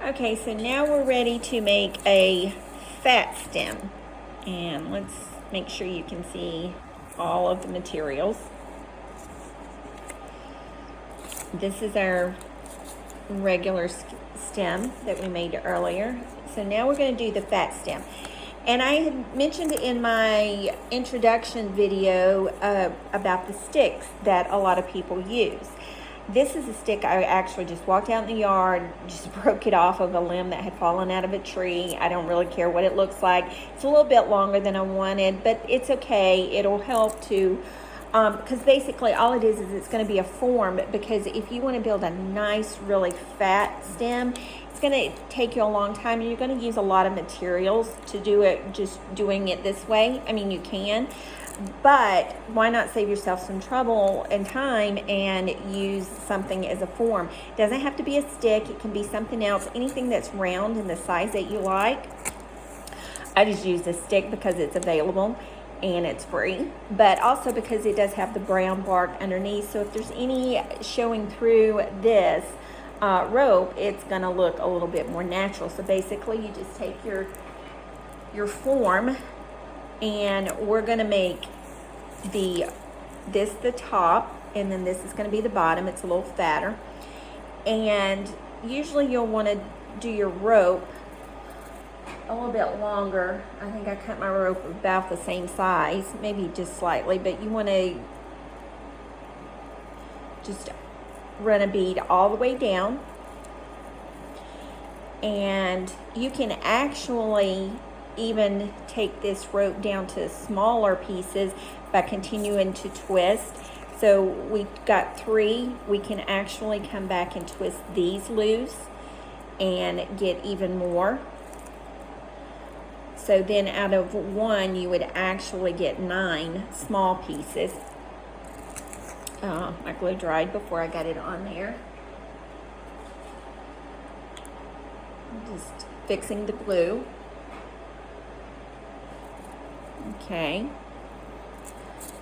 Okay, so now we're ready to make a fat stem. And let's make sure you can see all of the materials. This is our regular stem that we made earlier. So now we're going to do the fat stem. And I had mentioned in my introduction video about the sticks that a lot of people use. This is a stick I actually just walked out in the yard, just broke it off of a limb that had fallen out of a tree. I don't really care what it looks like. It's a little bit longer than I wanted, but it's okay. It'll help to, because basically all it is it's going to be a form, because if you want to build a nice, really fat stem, it's going to take you a long time, and you're going to use a lot of materials to do it, just doing it this way. I mean, you can, but why not save yourself some trouble and time and use something as a form? It doesn't have to be a stick. It can be something else, anything that's round in the size that you like. I just used a stick because it's available and it's free, but also because it does have the brown bark underneath. So if there's any showing through this rope, it's going to look a little bit more natural. So basically you just take your form, and we're going to make this the top, and then this is going to be the bottom. It's a little fatter, and usually you'll want to do your rope a little bit longer. I think I cut my rope about the same size, maybe just slightly, but you want to just run a bead all the way down, and you can actually even take this rope down to smaller pieces by continuing to twist. So we got 3. We can actually come back and twist these loose and get even more. So then out of 1 you would actually get 9 small pieces. My glue dried before I got it on there. I'm just fixing the glue. Okay,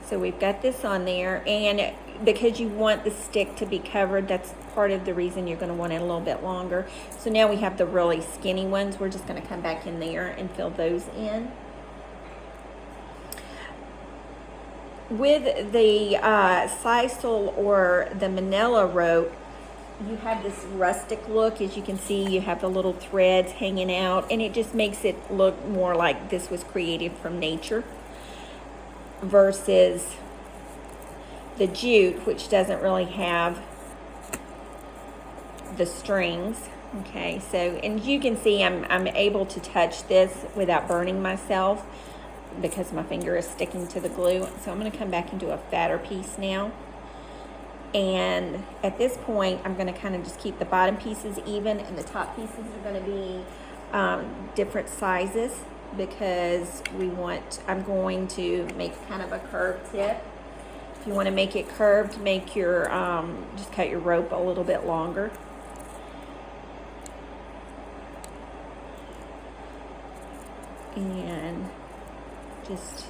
so we've got this on there, and because you want the stick to be covered, that's part of the reason you're going to want it a little bit longer. So now we have the really skinny ones. We're just going to come back in there and fill those in. With the sisal or the manila rope, you have this rustic look. As you can see, you have the little threads hanging out, and it just makes it look more like this was created from nature versus the jute, which doesn't really have the strings. Okay, so, and you can see I'm able to touch this without burning myself because my finger is sticking to the glue. So I'm going to come back and do a fatter piece now. And at this point, I'm going to kind of just keep the bottom pieces even, and the top pieces are going to be different sizes, because I'm going to make kind of a curved tip. If you want to make it curved, make your, just cut your rope a little bit longer. And just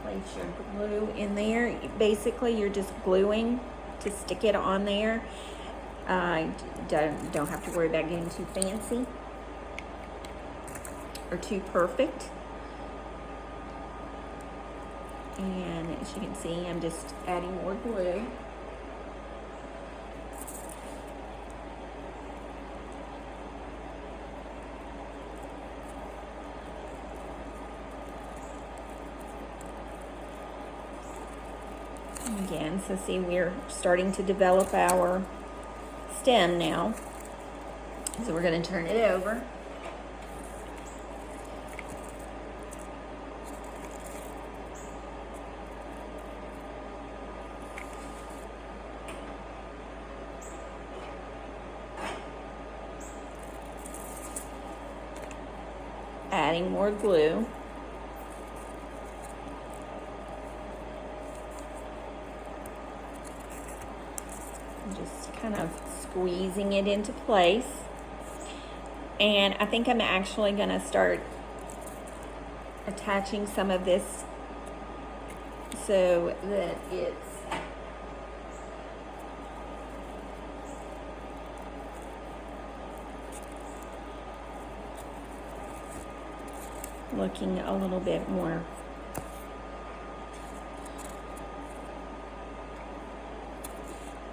place your glue in there. Basically, you're just gluing to stick it on there. Don't have to worry about getting too fancy or too perfect. And as you can see, I'm just adding more glue. Again, so see, we're starting to develop our stem now. So we're going to turn it over. Adding more glue. Just kind of squeezing it into place. And I think I'm actually going to start attaching some of this so that it's looking a little bit more.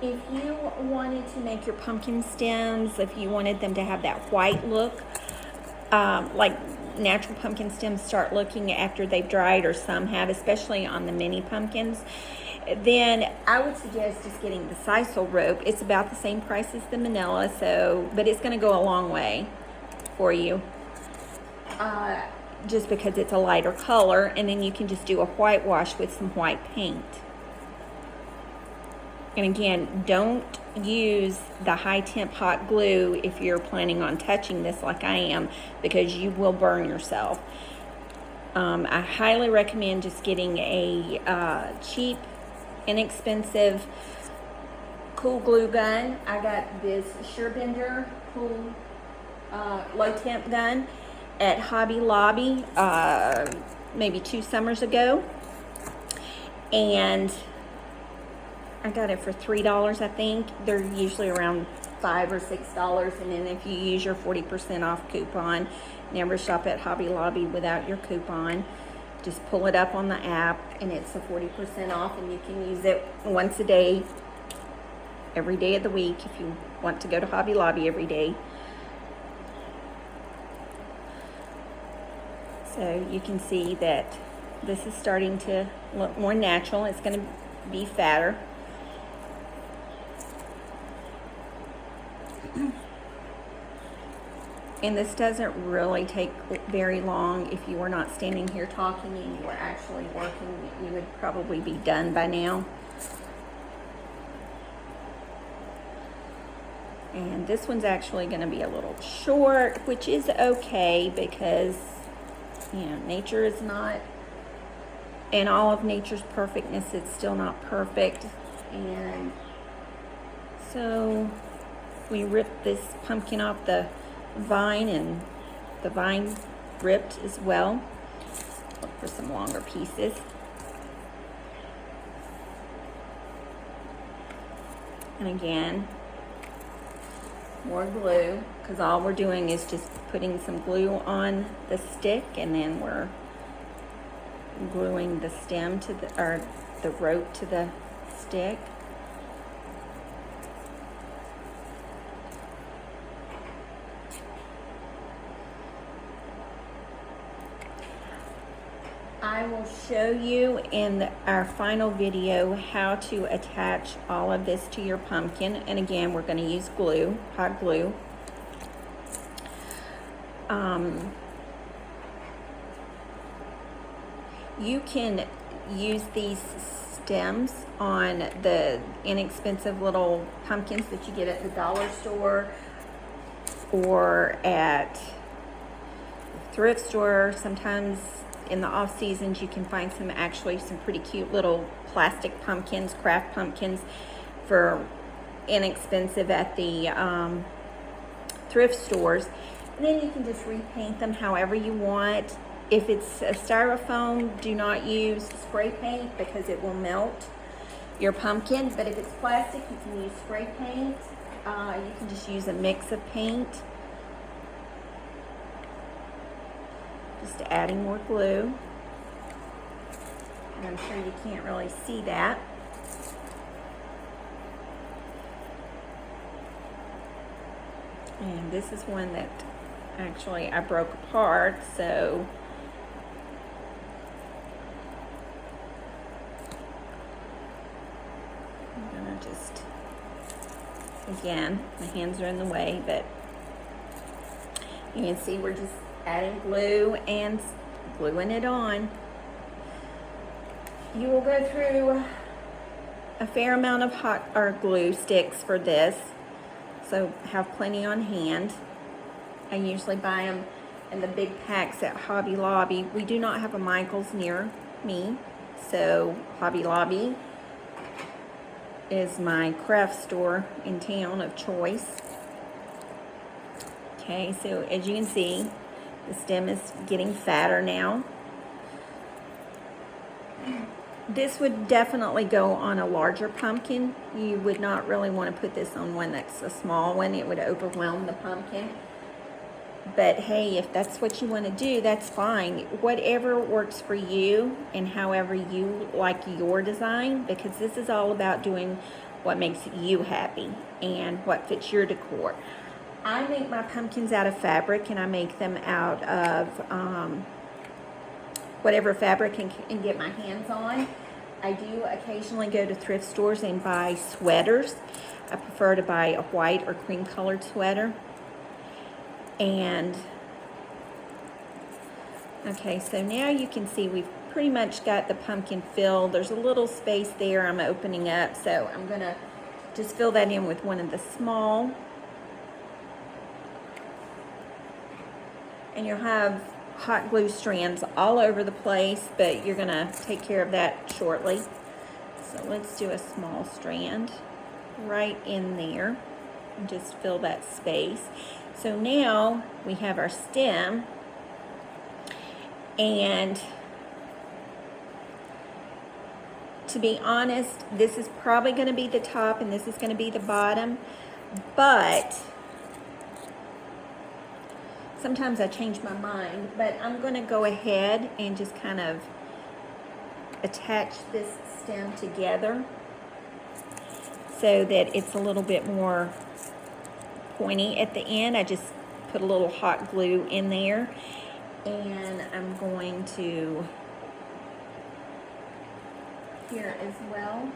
If you wanted to make your pumpkin stems, if you wanted them to have that white look, like natural pumpkin stems start looking after they've dried, or some have, especially on the mini pumpkins, then I would suggest just getting the sisal rope. It's about the same price as the manila, but it's going to go a long way for you. Just because it's a lighter color, and then you can just do a whitewash with some white paint. And again, don't use the high temp hot glue if you're planning on touching this like I am, because you will burn yourself. I highly recommend just getting a cheap, inexpensive cool glue gun. I got this Surebender cool low temp gun at Hobby Lobby maybe 2 summers ago, and I got it for $3, I think. They're usually around $5 or $6, and then if you use your 40% off coupon, never shop at Hobby Lobby without your coupon. Just pull it up on the app, and it's a 40% off, and you can use it once a day, every day of the week, if you want to go to Hobby Lobby every day. So you can see that this is starting to look more natural. It's going to be fatter. And this doesn't really take very long. If you were not standing here talking and you were actually working, you would probably be done by now. And this one's actually going to be a little short, which is okay, because, you know, nature is not, in all of nature's perfectness, it's still not perfect. And so we ripped this pumpkin off the vine, and the vine ripped as well. Look for some longer pieces. And again, more glue, because all we're doing is just putting some glue on the stick, and then we're gluing the stem to the rope to the stick. I will show you in our final video how to attach all of this to your pumpkin. And again, we're going to use glue, hot glue. You can use these stems on the inexpensive little pumpkins that you get at the dollar store or at the thrift store. Sometimes in the off seasons, you can find some pretty cute little plastic pumpkins, craft pumpkins, for inexpensive at the thrift stores. And then you can just repaint them however you want. If it's a styrofoam, do not use spray paint because it will melt your pumpkin. But if it's plastic, you can use spray paint. You can just use a mix of paint. Just adding more glue. And I'm sure you can't really see that. And this is one that actually I broke apart, so I'm gonna just, again, my hands are in the way, but you can see we're just adding glue and gluing it on. You will go through a fair amount of hot or glue sticks for this, so have plenty on hand. I usually buy them in the big packs at Hobby Lobby. We do not have a Michael's near me, so Hobby Lobby is my craft store in town of choice. Okay, so as you can see, the stem is getting fatter now. This would definitely go on a larger pumpkin. You would not really want to put this on one that's a small one. It would overwhelm the pumpkin. But hey, if that's what you want to do, that's fine. Whatever works for you and however you like your design, because this is all about doing what makes you happy and what fits your decor. I make my pumpkins out of fabric, and I make them out of whatever fabric I can get my hands on. I do occasionally go to thrift stores and buy sweaters. I prefer to buy a white or cream colored sweater. And okay, so now you can see we've pretty much got the pumpkin filled. There's a little space there I'm opening up, so I'm gonna just fill that in with one of the small. And you'll have hot glue strands all over the place, but you're gonna take care of that shortly. So let's do a small strand right in there and just fill that space. So now we have our stem, and to be honest, this is probably going to be the top and this is going to be the bottom, but sometimes I change my mind. But I'm going to go ahead and just kind of attach this stem together so that it's a little bit more pointy at the end. I just put a little hot glue in there, and I'm going to here as well,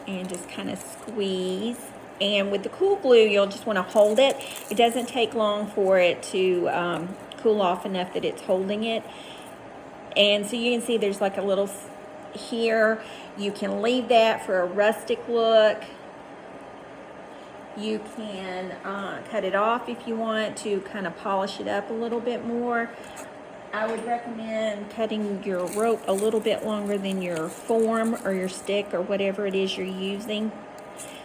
and just kind of squeeze. And with the cool glue, you'll just want to hold it. It doesn't take long for it to cool off enough that it's holding it. And so you can see there's like a little here. You can leave that for a rustic look. You can cut it off if you want to kind of polish it up a little bit more. I would recommend cutting your rope a little bit longer than your form or your stick or whatever it is you're using,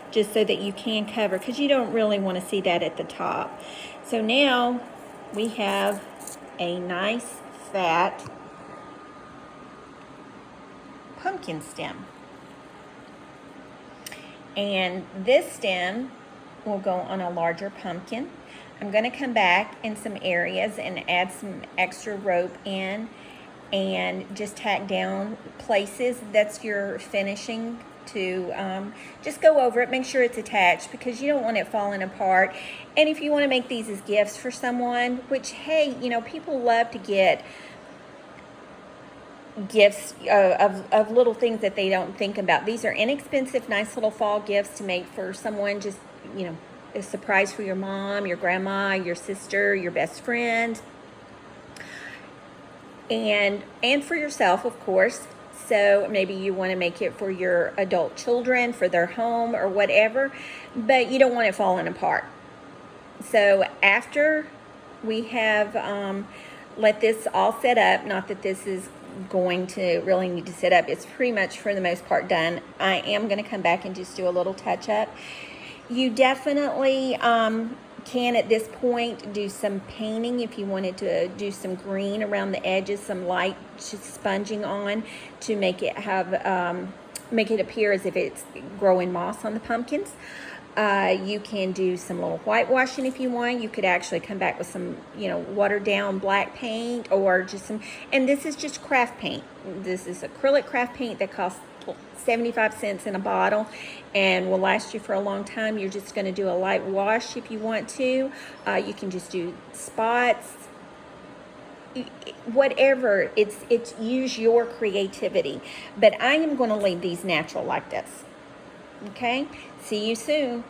just so that you can cover, because you don't really want to see that at the top. So now we have a nice fat pumpkin stem. And this stem will go on a larger pumpkin. I'm going to come back in some areas and add some extra rope in and just tack down places. That's your finishing to just go over it, make sure it's attached, because you don't want it falling apart. And if you want to make these as gifts for someone, which, hey, you know, people love to get gifts of little things that they don't think about. These are inexpensive, nice little fall gifts to make for someone, just, you know, a surprise for your mom, your grandma, your sister, your best friend, and for yourself, of course. So maybe you want to make it for your adult children, for their home or whatever, but you don't want it falling apart. So after we have let this all set up, not that this is going to really need to set up, it's pretty much for the most part done. I am going to come back and just do a little touch up. You definitely can at this point do some painting if you wanted to do some green around the edges, some light sponging on to make it have make it appear as if it's growing moss on the pumpkins. You can do some little whitewashing if you want. You could actually come back with some, you know, watered down black paint, or just some, and this is just craft paint. This is acrylic craft paint that costs 75 cents in a bottle and will last you for a long time. You're just going to do a light wash if you want to. You can just do spots, whatever. It's use your creativity, but I am going to leave these natural like this. Okay, see you soon.